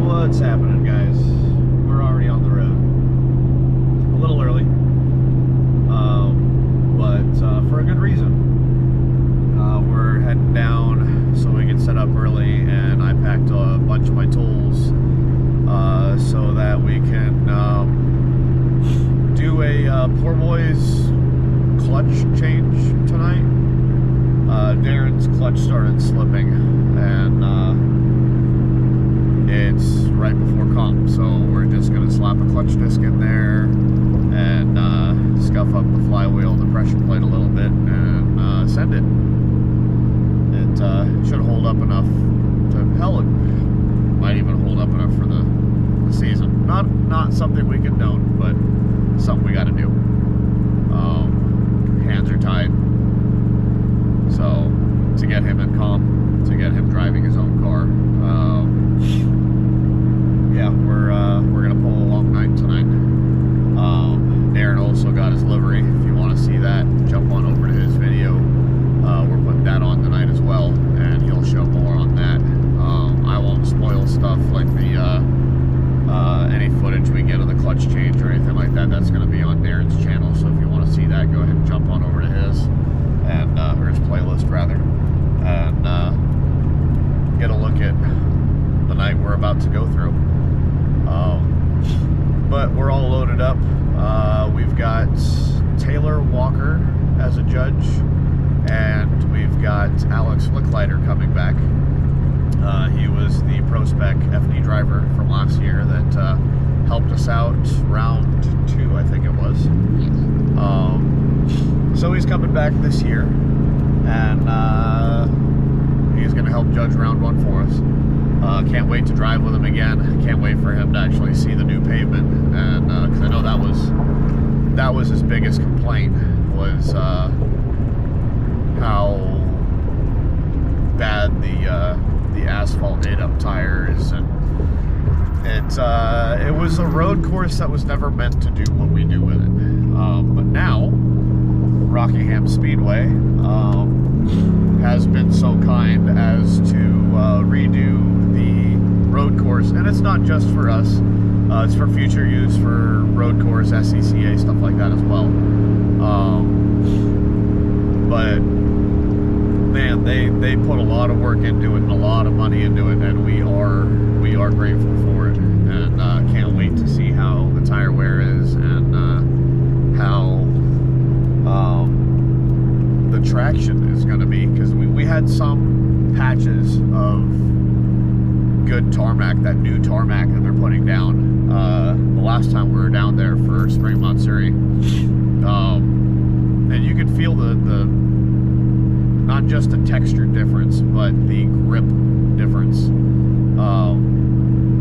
What's happening, guys? We're already on the road. A little early, but for a good reason. We're heading down so we can set up early, and I packed a bunch of my tools so that we can do a poor boy's clutch change tonight. Darren's clutch started slipping, and it's right before comp, so we're just going to slap a clutch disc in there and scuff up the flywheel, the pressure plate a little bit, and send it. It should hold up enough to, hell, it might even hold up enough for the season. Not something we condone, but something we got to do. Hands are tied, so to get him in comp, to get him driving his own car, yeah, we're gonna pull a long night tonight. Darren also got his livery. If you want to see that, jump on over to his video. We're putting that on tonight as well, and he'll show more on that. I won't spoil stuff like the any footage we get of the clutch change or anything like that. That's going to be on Darren's channel, so if you want to see that, go ahead and jump on over to his, and or his playlist rather, and get a look at the night we're about to go through. But we're all loaded up. We've got Taylor Walker as a judge, and we've got Alex Licklighter coming back. He was the PROSPEC FD driver from last year that helped us out round 2, I think it was. So he's coming back this year, and he's going to help judge round 1 for us. Can't wait to drive with him again. Can't wait for him to actually see the new pavement, and because I know that was his biggest complaint, was how bad the asphalt ate up tires, and it was a road course that was never meant to do what we do with it. But now Rockingham Speedway has been so kind as to redo the road course, and it's not just for us, it's for future use for road course, SCCA, stuff like that as well. But man, they put a lot of work into it and a lot of money into it, and we are grateful for it, and can't wait to see how the tire wear is, and how the traction is going to be, because we had some patches of good tarmac, that new tarmac that they're putting down the last time we were down there for Spring Matsuri, and you could feel the not just the texture difference, but the grip difference.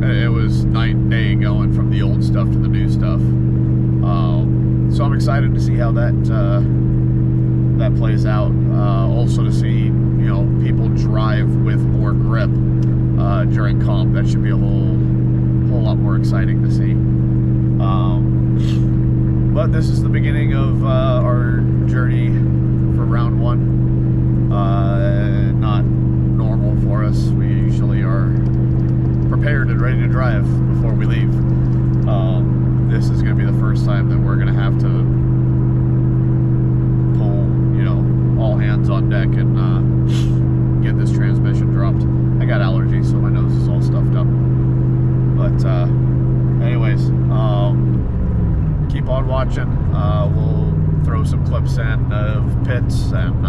It was night and day going from the old stuff to the new stuff. So I'm excited to see how that plays out. Also to see, people drive with more grip during comp. That should be a whole lot more exciting to see. But this is the beginning of our journey for round 1. Not normal for us. We usually are prepared and ready to drive before we leave. This is going to be the first time that we're going to have to pull, all hands on deck and get this transmission dropped. I got allergies, so my nose is all stuffed up. But anyways, keep on watching. We'll throw some clips in of pits, and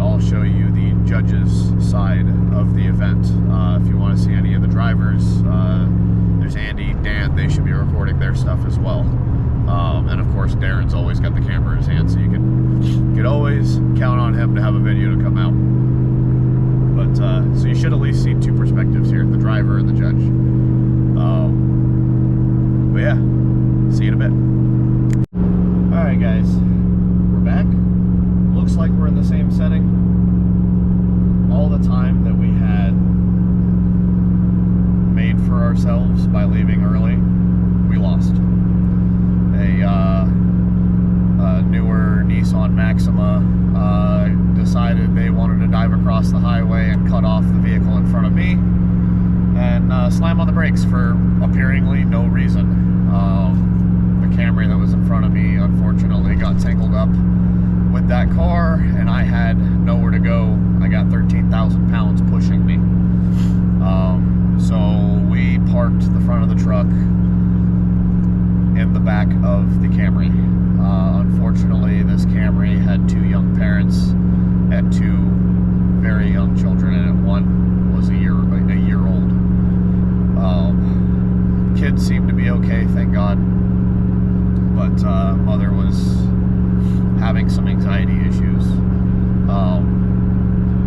I'll show you the judges' side of the event. If you want to see any of the drivers, there's Andy, Dan, they should be recording their stuff as well. And of course, Darren's always got the camera in his hand, so you could always count on him to have a video to come out. But so you should at least see 2 perspectives here, the driver and the judge. But yeah, see you in a bit. Alright guys, we're back. Looks like we're in the same setting. All the time that we had made for ourselves by leaving early, we lost. A newer Nissan Maxima decided they wanted to dive across the highway and cut off the vehicle in front of me. slam on the brakes for apparently no reason. The Camry that was in front of me unfortunately got tangled up with that car, and I had nowhere to go. I got 13,000 pounds pushing me. So we parked the front of the truck in the back of the Camry. Unfortunately, this Camry had 2 young parents and 2 very young children in it. One was a year old. Kids seemed to be okay, thank God, but mother was having some anxiety issues.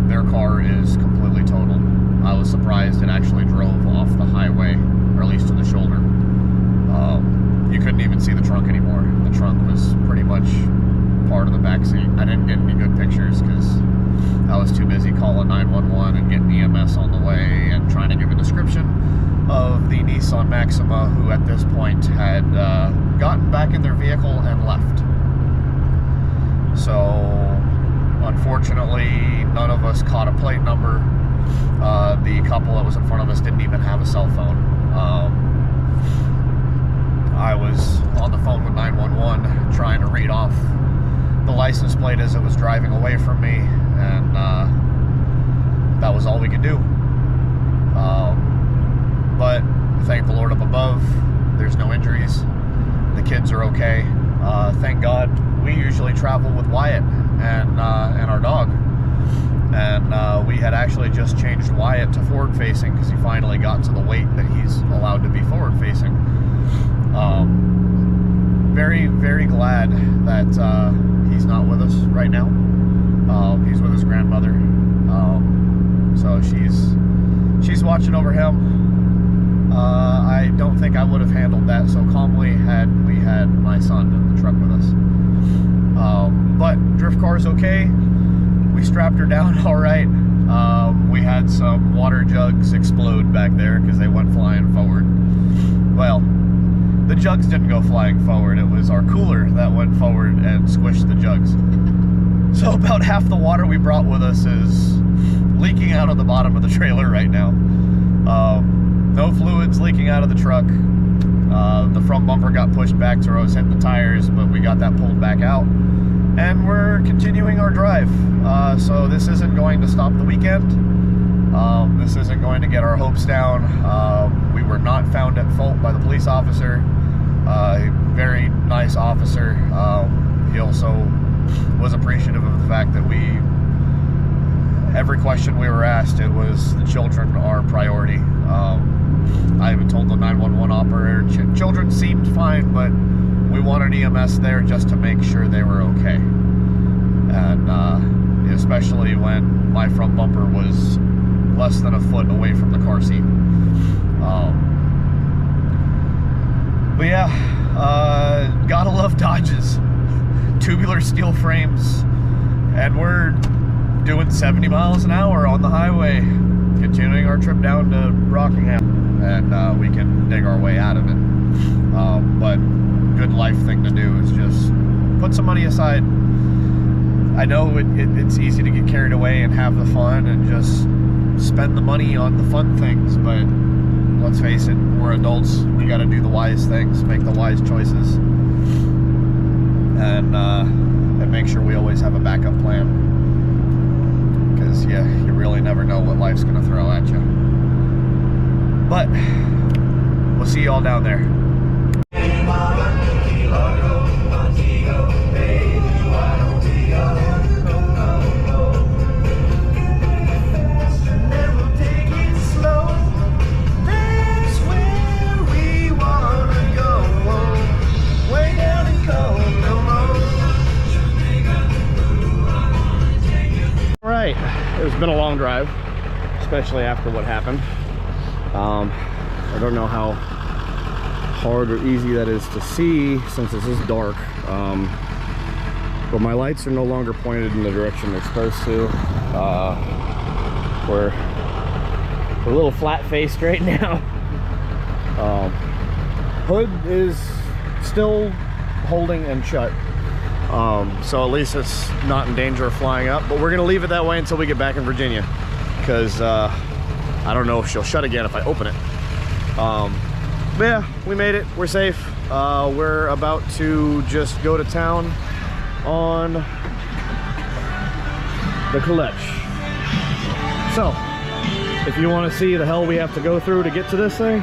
Their car is completely totaled. I was surprised it actually drove off the highway, or at least to the shoulder. You couldn't even see the trunk anymore. The trunk was pretty much part of the back seat. I didn't get any good pictures because I was too busy calling 911 and getting EMS on the way and trying to give a description of the Nissan Maxima, who at this point had gotten back in their vehicle and left. So unfortunately, none of us caught a plate number. The couple that was in front of us didn't even have a cell phone. I was on the phone with 911 trying to read off the license plate as it was driving away from me, and that was all we could do. But thank the Lord up above, there's no injuries. The kids are okay. Thank God. We usually travel with Wyatt and our dog, and we had actually just changed Wyatt to forward facing because he finally got to the weight that he's allowed to be forward facing. Very, very glad that he's not with us right now. He's with his grandmother, so she's watching over him. I don't think I would have handled that so calmly had we had my son in the truck with us. But drift car's okay. We strapped her down all right. We had some water jugs explode back there because they went flying forward. Well, the jugs didn't go flying forward. It was our cooler that went forward and squished the jugs. So about half the water we brought with us is leaking out of the bottom of the trailer right now. No fluids leaking out of the truck. The front bumper got pushed back to where I was hitting the tires, but we got that pulled back out. And we're continuing our drive. So this isn't going to stop the weekend. This isn't going to get our hopes down. We were not found at fault by the police officer. Very nice officer. He also was appreciative of the fact that every question we were asked, it was the children are priority. I even told the 911 operator, children seemed fine, but we wanted EMS there just to make sure they were okay. And especially when my front bumper was less than a foot away from the car seat. But yeah, gotta love Dodges. Tubular steel frames, and we're doing 70 miles an hour on the highway, continuing our trip down to Rockingham, and we can dig our way out of it. But good life thing to do is just put some money aside. I know it's easy to get carried away and have the fun and just spend the money on the fun things, but let's face it, we're adults. We got to do the wise things, make the wise choices, and make sure we always have a backup plan, because yeah, you really never know what life's gonna throw at you. But we'll see you all down there. It's been a long drive, especially after what happened. I don't know how hard or easy that is to see since this is dark, but my lights are no longer pointed in the direction they're supposed to. We're a little flat-faced right now. Hood is still holding and shut. So at least it's not in danger of flying up, but we're gonna leave it that way until we get back in Virginia, because I don't know if she'll shut again if I open it. But yeah, we made it. We're safe. We're about to just go to town on the clutch. So, if you want to see the hell we have to go through to get to this thing,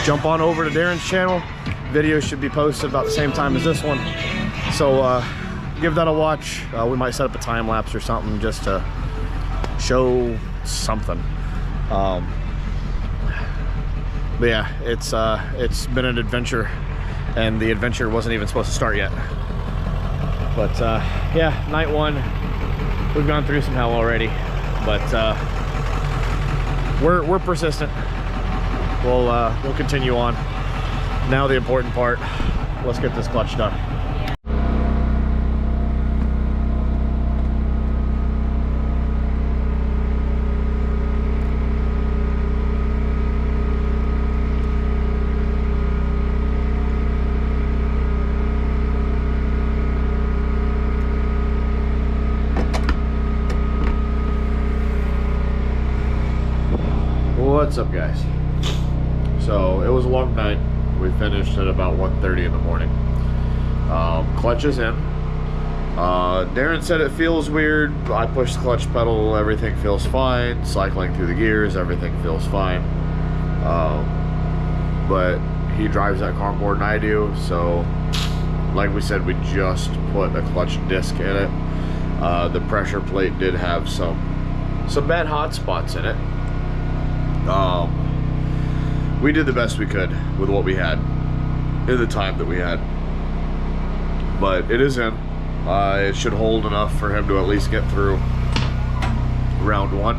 jump on over to Darren's channel. Video should be posted about the same time as this one. So, give that a watch. We might set up a time lapse or something just to show something. But yeah, it's been an adventure, and the adventure wasn't even supposed to start yet. But yeah, night one, we've gone through some hell already, but we're persistent. We'll continue on. Now the important part, let's get this clutch done. What's up, guys? So it was a long night. We finished at about 1:30 in the morning. Clutch is in. Darren said it feels weird. I pushed the clutch pedal, everything feels fine. Cycling through the gears, everything feels fine. But he drives that car more than I do, so like we said, we just put a clutch disc in it. The pressure plate did have some bad hot spots in it. We did the best we could with what we had in the time that we had, but it is in. It should hold enough for him to at least get through round one.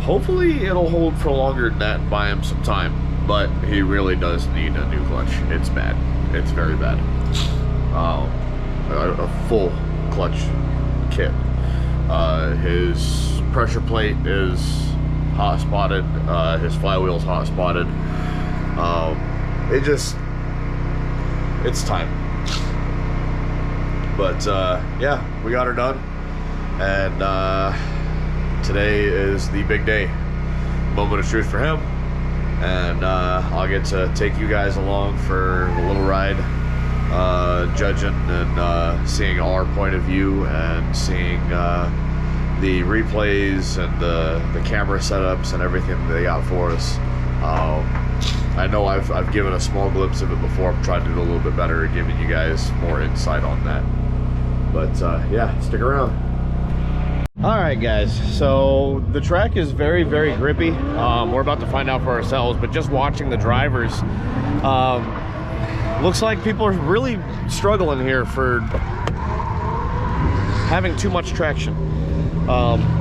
Hopefully it'll hold for longer than that and buy him some time, but he really does need a new clutch. It's bad. It's very bad. A full clutch kit. His pressure plate is hot spotted, his flywheel's hot spotted. It's time. But yeah, we got her done, and today is the big day, moment of truth for him, and I'll get to take you guys along for a little ride, judging and seeing our point of view and seeing the replays and the camera setups and everything that they got for us. I know I've given a small glimpse of it before. I'm trying to do a little bit better at giving you guys more insight on that. But yeah, stick around. Alright guys, so the track is very, very grippy. We're about to find out for ourselves, but just watching the drivers, looks like people are really struggling here for having too much traction.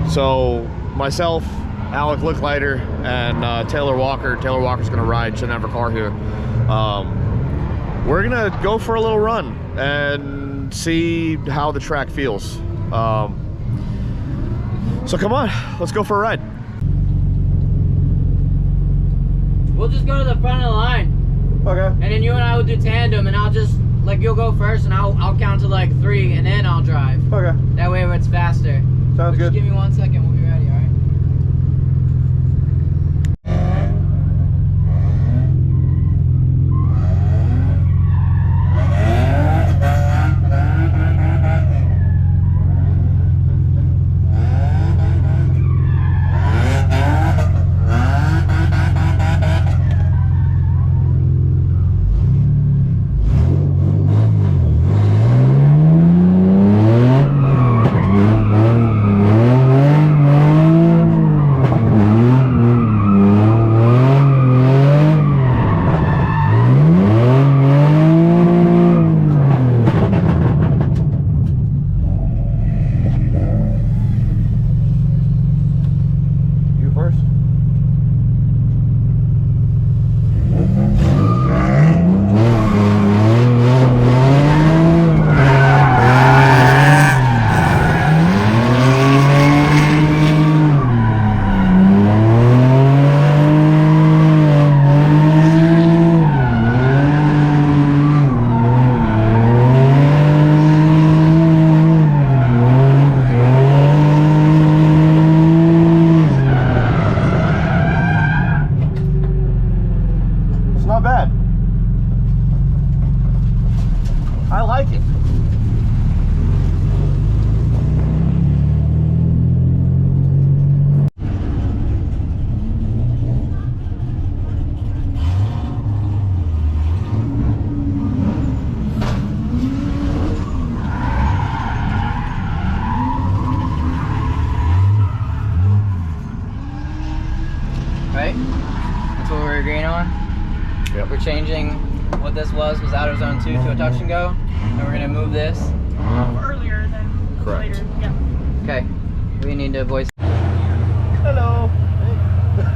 So myself, Alec Licklighter, and Taylor Walker. Taylor Walker's gonna ride, shouldn't have her car here. We're gonna go for a little run and see how the track feels. So come on, let's go for a ride. We'll just go to the front of the line. Okay. And then you and I will do tandem, and I'll just, like, you'll go first and I'll count to like 3 and then I'll drive. Okay. That way it's faster. Sounds good. Just give me 1 second, we'll be ready, all right? right? That's what we're agreeing on. Yep. We're changing what this was out of zone 2 to a touch and go, and we're gonna move this earlier than Correct. later. Yeah. Okay, we need to voice. Hello. Hey.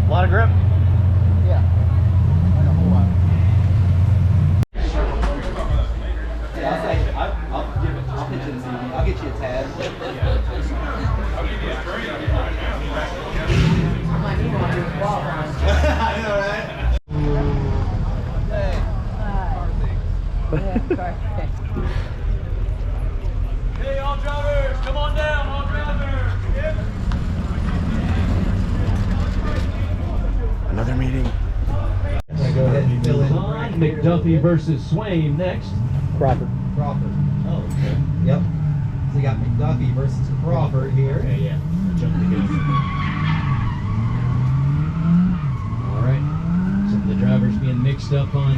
A lot of grip? Yeah. Like a whole lot. I'll pitch it and see. I'll get you a tab. I might need one to do a qual run. I know, right? Hey, all drivers, come on down, all drivers. Yep. Another meeting. Go ahead and fill in. McDuffie versus Swain next. Crawford. Crawford. Oh, okay. Yep. So you got McDuffie versus Crawford here. Yeah. Jump the gun. All right. So the drivers being mixed up on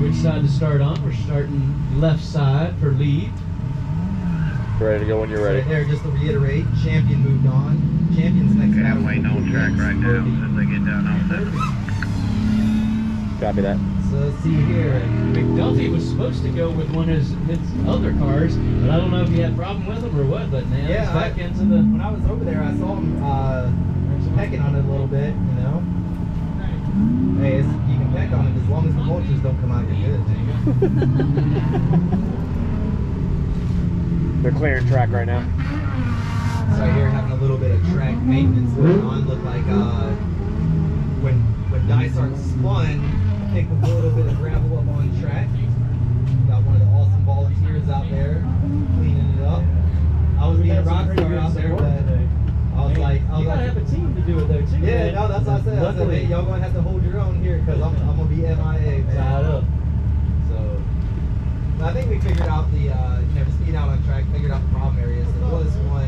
which side to start on. We're starting left side for lead. Ready to go when you're ready. Right there, just to reiterate, Champion moved on. Champion's next. Okay, I'm waiting on track right now as I get down off this. Copy that. So let's see here. McDuffie was supposed to go with one of his other cars, but I don't know if he had a problem with them or what, but now Yeah, he's back into the... When I was over there, I saw him pecking on it a little bit, you know. Hey, you can peck on it as long as the vultures don't come out your good. They're clearing track right now. So I hear having a little bit of track maintenance going on. Look like when Dysart spun, picked up a little bit of gravel up on track. Got one of the awesome volunteers out there cleaning it up. I was being a rock star out there, but I was like, You gotta have a team to do it though too. yeah, man. no, that's what I said. I said, Luckily, hey, y'all gonna have to hold your own here because I'm gonna be MIA. tied up. So I think we figured out the, just being out on track, figured out the problem areas. There was one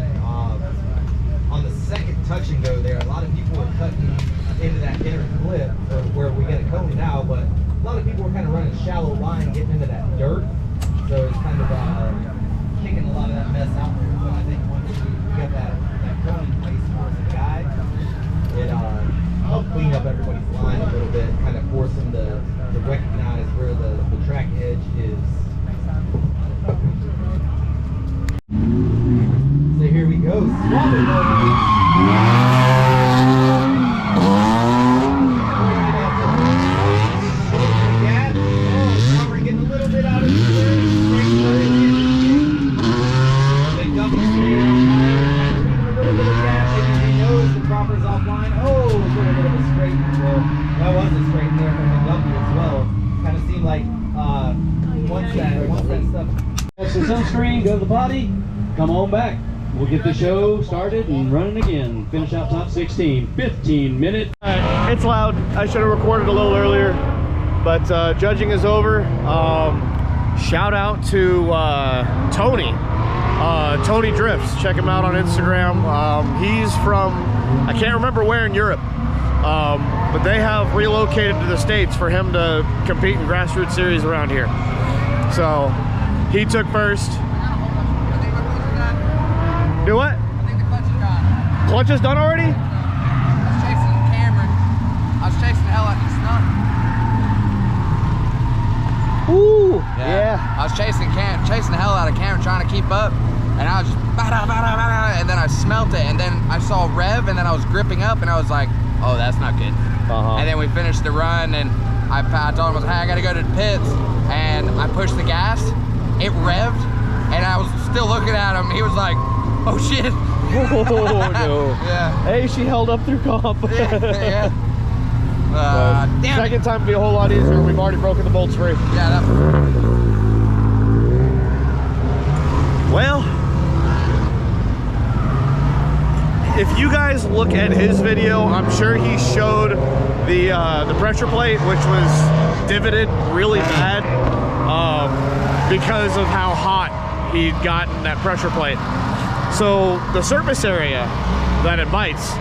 on the second touch and go there. A lot of people were cutting into that inner clip where we get a cone now, but a lot of people were kind of running shallow line, getting into that dirt. So it's kind of kicking a lot of that mess out there. So I think once we get that cone in place for the guy, it helped clean up everybody's line a little bit, kind of force them to recognize where the track edge is. So here we go. We're getting a little bit out of Cropper's offline. Oh, a little bit of a straight. Well, that was a straight there from McDuffie as well. Kind of seemed like once that stuff. That's the sunscreen, go to the body, come on back. We'll get the show started and running again. Finish out top 16, 15 minute. It's loud. I should have recorded a little earlier, but judging is over. Shout out to Tony. Tony Drifts. Check him out on Instagram. He's from, I can't remember where in Europe, but they have relocated to the States for him to compete in grassroots series around here. So he took first. Do what? I think the clutch is gone. Clutch is done already? I was chasing Cameron. I was chasing the hell out of the snot. Ooh, yeah. I was chasing the hell out of Cameron, trying to keep up, and I was just and then I smelt it, and then I saw rev, and then I was gripping up, and I was like, oh, that's not good. And then we finished the run, and I told him, hey, I gotta go to the pits, and I pushed the gas, it revved, and I was still looking at him. He was like, oh shit. Oh no. Yeah. Hey, she held up through comp. Yeah. Damn Second time will be a whole lot easier. We've already broken the bolts free. Yeah, Well, if you guys look at his video, I'm sure he showed the pressure plate, which was divoted really bad because of how hot he'd gotten that pressure plate. So the surface area that it bites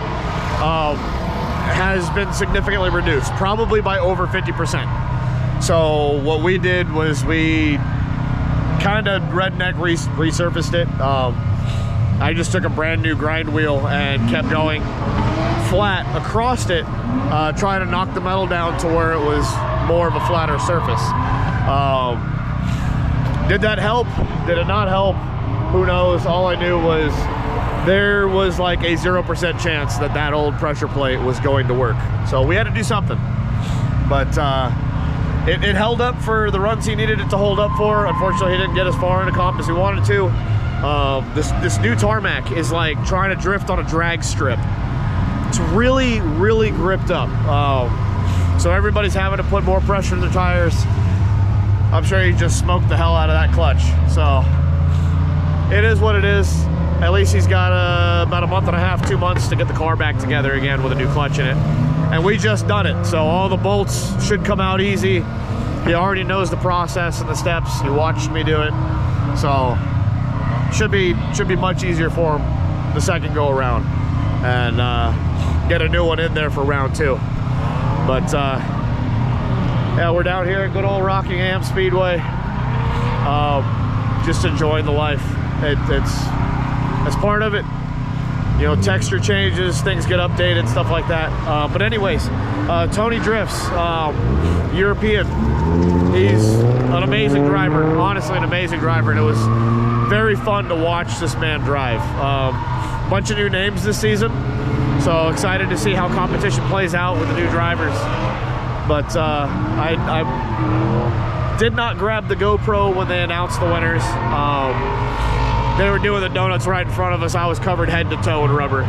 has been significantly reduced, probably by over 50%. So what we did was we kind of redneck resurfaced it. I just took a brand new grind wheel and kept going flat across it, trying to knock the metal down to where it was more of a flatter surface. Did that help? Did it not help? Who knows? All I knew was there was like a 0% chance that that old pressure plate was going to work. So we had to do something. But it held up for the runs he needed it to hold up for. Unfortunately, he didn't get as far in the comp as he wanted to. This new tarmac is like trying to drift on a drag strip. It's really, really gripped up. So everybody's having to put more pressure in their tires. I'm sure he just smoked the hell out of that clutch. So it is what it is. At least he's got about a month and a half, 2 months to get the car back together again with a new clutch in it. And we just done it. So all the bolts should come out easy. He already knows the process and the steps. He watched me do it. So should be much easier for him the second go around. And get a new one in there for round 2. But yeah, we're down here at good old Rockingham Speedway, just enjoying the life. It's part of it. You know, texture changes, things get updated, stuff like that. But anyways, Tony drifts, European. He's an amazing driver, honestly an amazing driver, and it was very fun to watch this man drive. Bunch of new names this season, so excited to see how competition plays out with the new drivers. But I did not grab the GoPro when they announced the winners. They were doing the donuts right in front of us. I was covered head to toe in rubber.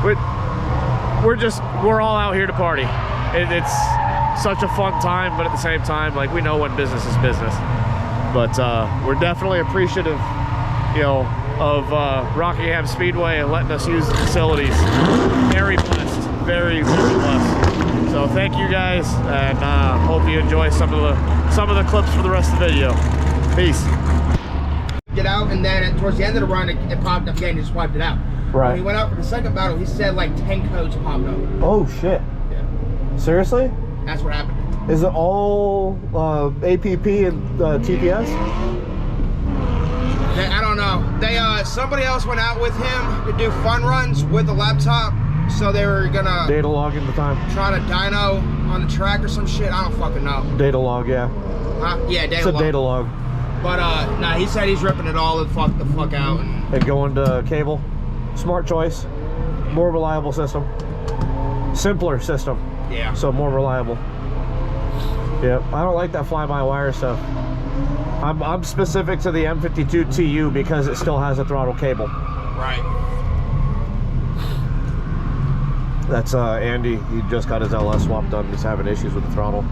We're all out here to party. It's such a fun time, but at the same time, like, we know when business is business. But we're definitely appreciative, you know, of Rockingham Speedway and letting us use the facilities. Very blessed, very, very blessed. So thank you guys, and hope you enjoy some of the clips for the rest of the video. Peace. Get out, and then towards the end of the run, it popped up again. He just wiped it out. Right. When he went out for the second battle, he said like 10 codes popped up. Oh shit. Yeah. Seriously? That's what happened. Is it all APP and TPS? I don't know. Somebody else went out with him to do fun runs with the laptop, so they were gonna Data log in the time. try to dyno on the track or some shit. I don't fucking know. Data log, yeah. Yeah, data It's a log. data log. But nah, he said he's ripping it all the fuck out. And going to cable. Smart choice. More reliable system. Simpler system. Yeah. So more reliable. Yep. I don't like that fly-by-wire stuff. I'm specific to the M52 TU because it still has a throttle cable. Right. That's Andy. He just got his LS swap done. He's having issues with the throttle.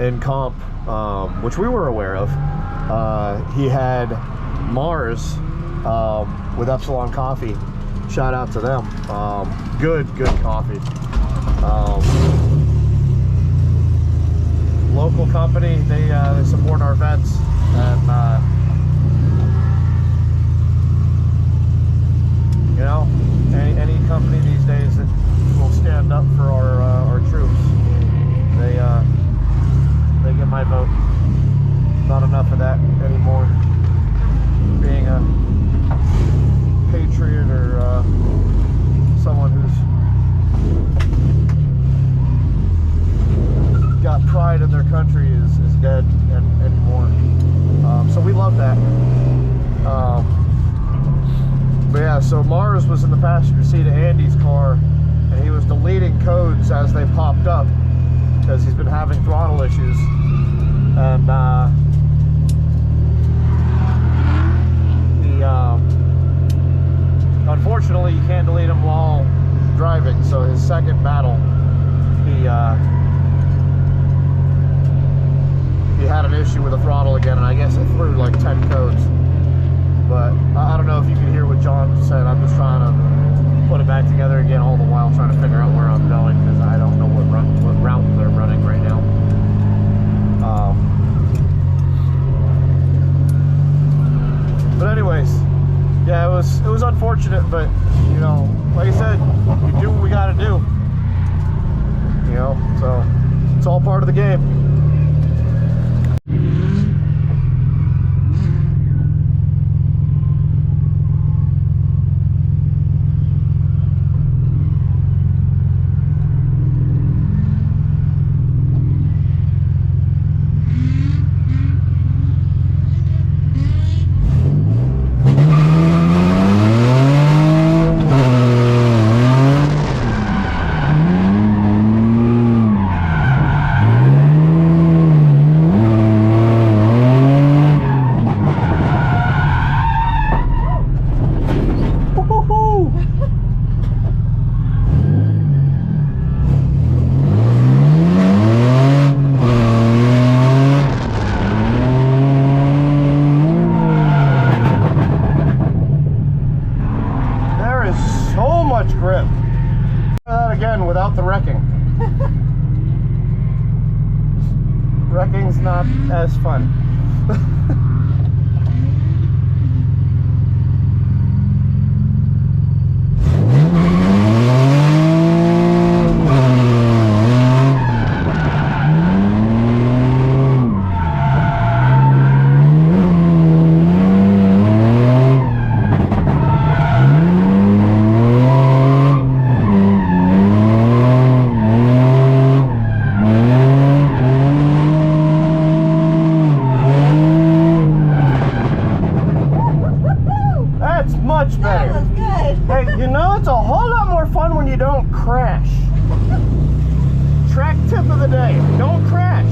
In comp, which we were aware of, he had Mars with Epsilon Coffee. Shout out to them. Good coffee. Local company. They support our vets, and you know, any company these days that will stand up for our troops, they get my vote. Not enough of that anymore. Being a patriot or someone who's got pride in their country is dead anymore. So we love that. But yeah, so Mars was in the passenger seat of Andy's car, and he was deleting codes as they popped up because he's been having throttle issues. And unfortunately, you can't delete them while driving. So his second battle, he had an issue with the throttle again, and I guess it threw like 10 codes. But I don't know if you can hear what John said. I'm just trying to put it back together again, all the while trying to figure out where I'm going, because I don't know what route they're running right now. But anyways, yeah, it was unfortunate, but you know, like I said, we do what we got to do. You know, so it's all part of the game. car is so much grip. That again without the wrecking. Wrecking's not as fun. Much better. That was good. Hey, you know, it's a whole lot more fun when you don't crash. Track tip of the day, don't crash.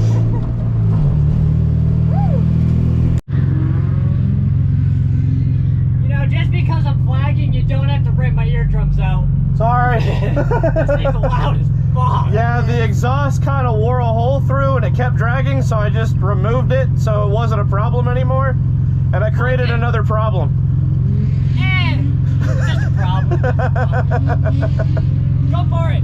You know, just because I'm flagging, you don't have to break my eardrums out. Sorry. This thing's loud as fuck. Yeah, the exhaust kind of wore a hole through and it kept dragging, so I just removed it so it wasn't a problem anymore. And I created another problem. Just a problem. Go for it.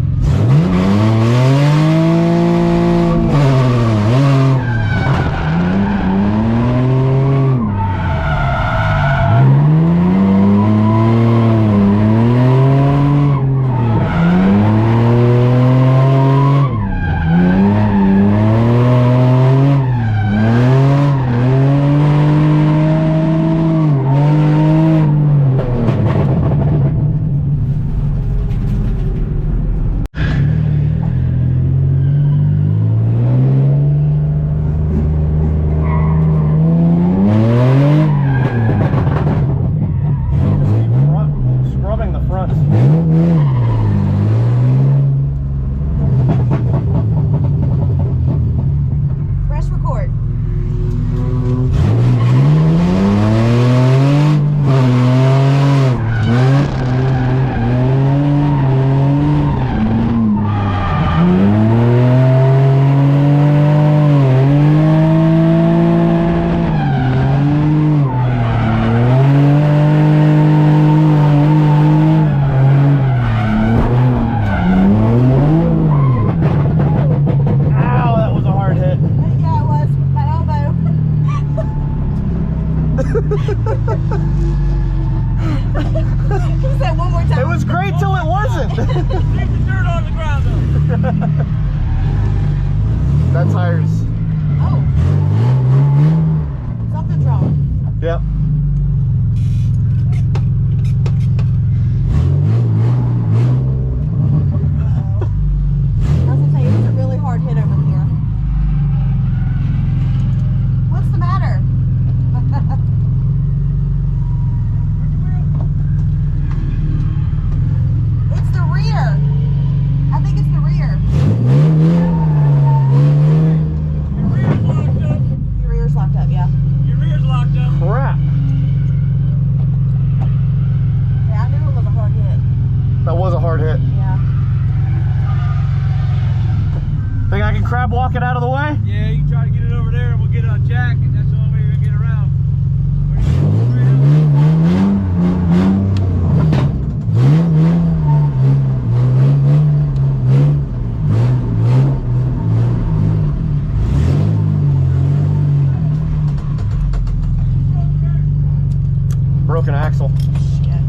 Say one more time. It was great till it wasn't. Leave the dirt on the ground though. That tire's. Oh. Something's wrong. Yep. I was gonna say it's a really hard hit over here. What's the matter? It's the rear. I think it's the rear. Your rear's locked up, yeah. Your rear's locked up. Crap. Yeah, I knew it was a hard hit. That was a hard hit. Yeah. Think I can crab walk it out of the way? Yeah, you can try to get it over there and we'll get it on jack, and that's the only way you're gonna get around. Broken axle. Shit.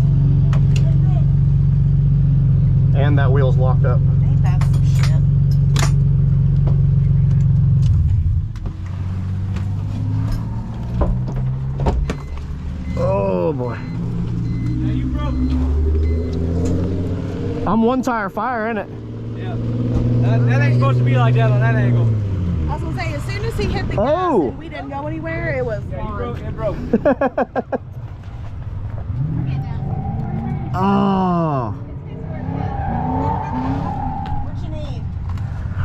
And that wheel's locked up. Ain't that some shit? Oh boy. Yeah, you broke. I'm one tire fire, ain't it? Yeah. That ain't supposed to be like that on that angle. I was gonna say, as soon as he hit the gas Oh. and we didn't go anywhere, it was Yeah, you fine. broke. It broke. Oh. What you need?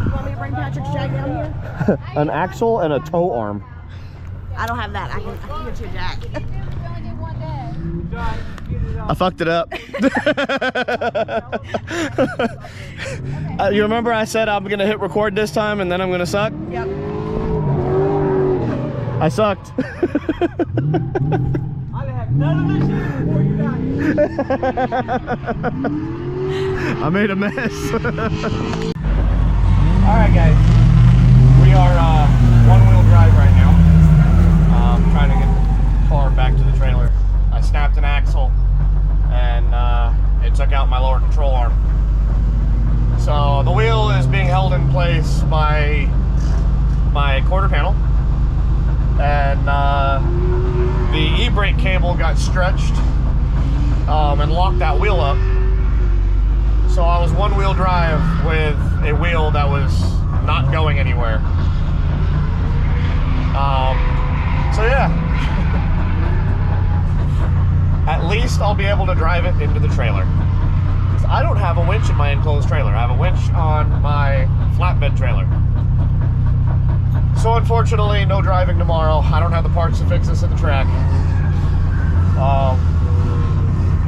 You want me to bring Patrick's jack down here? An axle and a tow arm. I don't have that. I can get you a jack. I fucked it up. You remember I said I'm gonna hit record this time and then I'm gonna suck? Yep. I sucked. I didn't have none of this shit before you got here. I made a mess. Alright guys, we are one-wheel drive right now. Trying to get the car back to the trailer. I snapped an axle and it took out my lower control arm. So the wheel is being held in place by my quarter panel, and the e-brake cable got stretched and locked that wheel up. So I was one-wheel drive with a wheel that was not going anywhere. So yeah, at least I'll be able to drive it into the trailer. Because I don't have a winch in my enclosed trailer. I have a winch on my flatbed trailer. So unfortunately, no driving tomorrow. I don't have the parts to fix this at the track.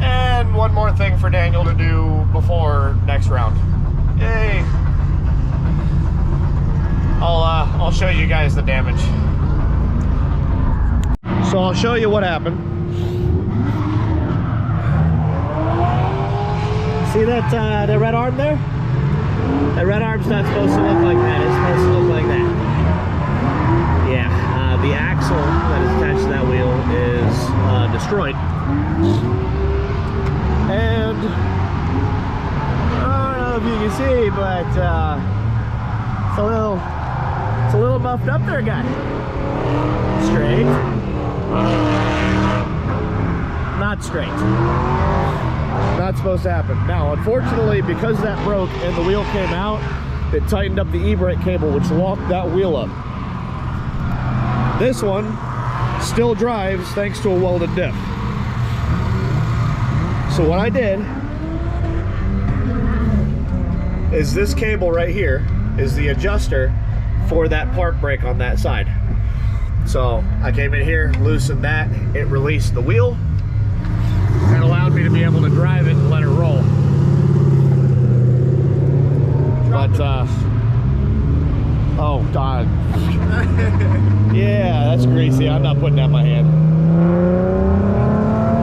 And one more thing for Daniel to do before next round. Yay! I'll show you guys the damage. So I'll show you what happened. See that the red arm there? That red arm's not supposed to look like that. It's supposed to look like that. Yeah, the axle that is attached to that wheel is destroyed. And I don't know if you can see, but it's a little buffed up there, guy. Straight. Not straight. Not supposed to happen. Now, unfortunately, because that broke and the wheel came out, it tightened up the e-brake cable, which locked that wheel up. This one still drives thanks to a welded diff. So what I did is this cable right here is the adjuster for that park brake on that side. So I came in here, loosened that, it released the wheel, and allowed me to be able to drive it and let it roll. But, oh, God. Yeah, that's greasy. I'm not putting that in my hand.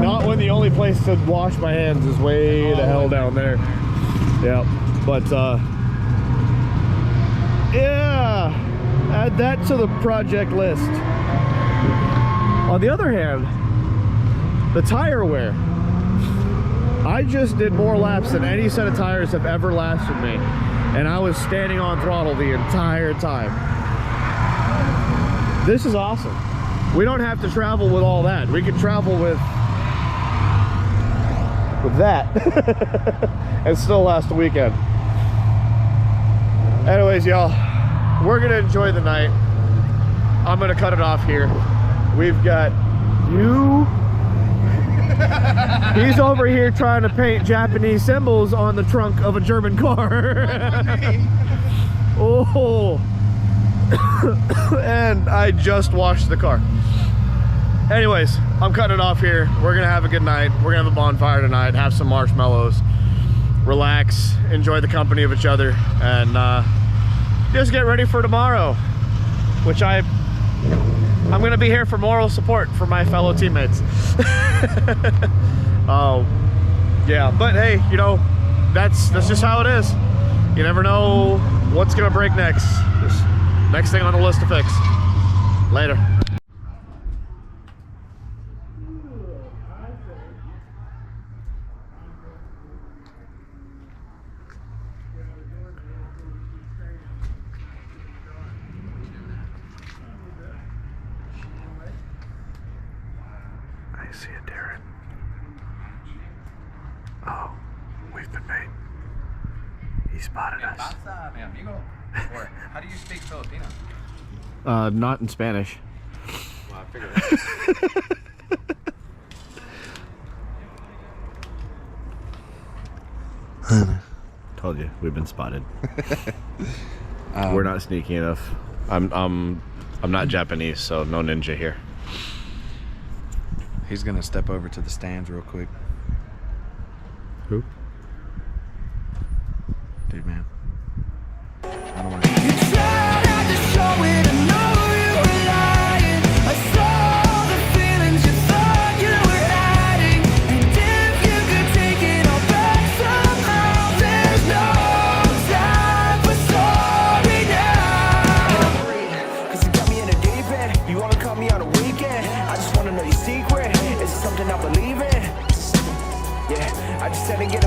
Not when the only place to wash my hands is way the hell down there. Yeah, but, yeah, add that to the project list. On the other hand, the tire wear. I just did more laps than any set of tires have ever lasted me, and I was standing on throttle the entire time. This is awesome. We don't have to travel with all that. We can travel with that and still last the weekend. Anyways, y'all, we're gonna enjoy the night. I'm gonna cut it off here. We've got you. He's over here trying to paint Japanese symbols on the trunk of a German car. Oh. And I just washed the car. Anyways, I'm cutting it off here. We're gonna have a good night. We're gonna have a bonfire tonight, have some marshmallows, relax, enjoy the company of each other, and just get ready for tomorrow, which I'm gonna be here for moral support for my fellow teammates. Yeah, but hey, you know, that's just how it is. You never know what's gonna break next. Just next thing on the list to fix. Later. I see it, Darren. Oh, we've been made. He spotted us. Or how do you speak Filipino? Not in Spanish. Well, I figured that. Told you, we've been spotted. We're not sneaky enough. I'm not Japanese, so no ninja here. He's gonna step over to the stands real quick. Who? Dude, man. I don't want to. I saw the feelings you thought you were hiding, and if Said to get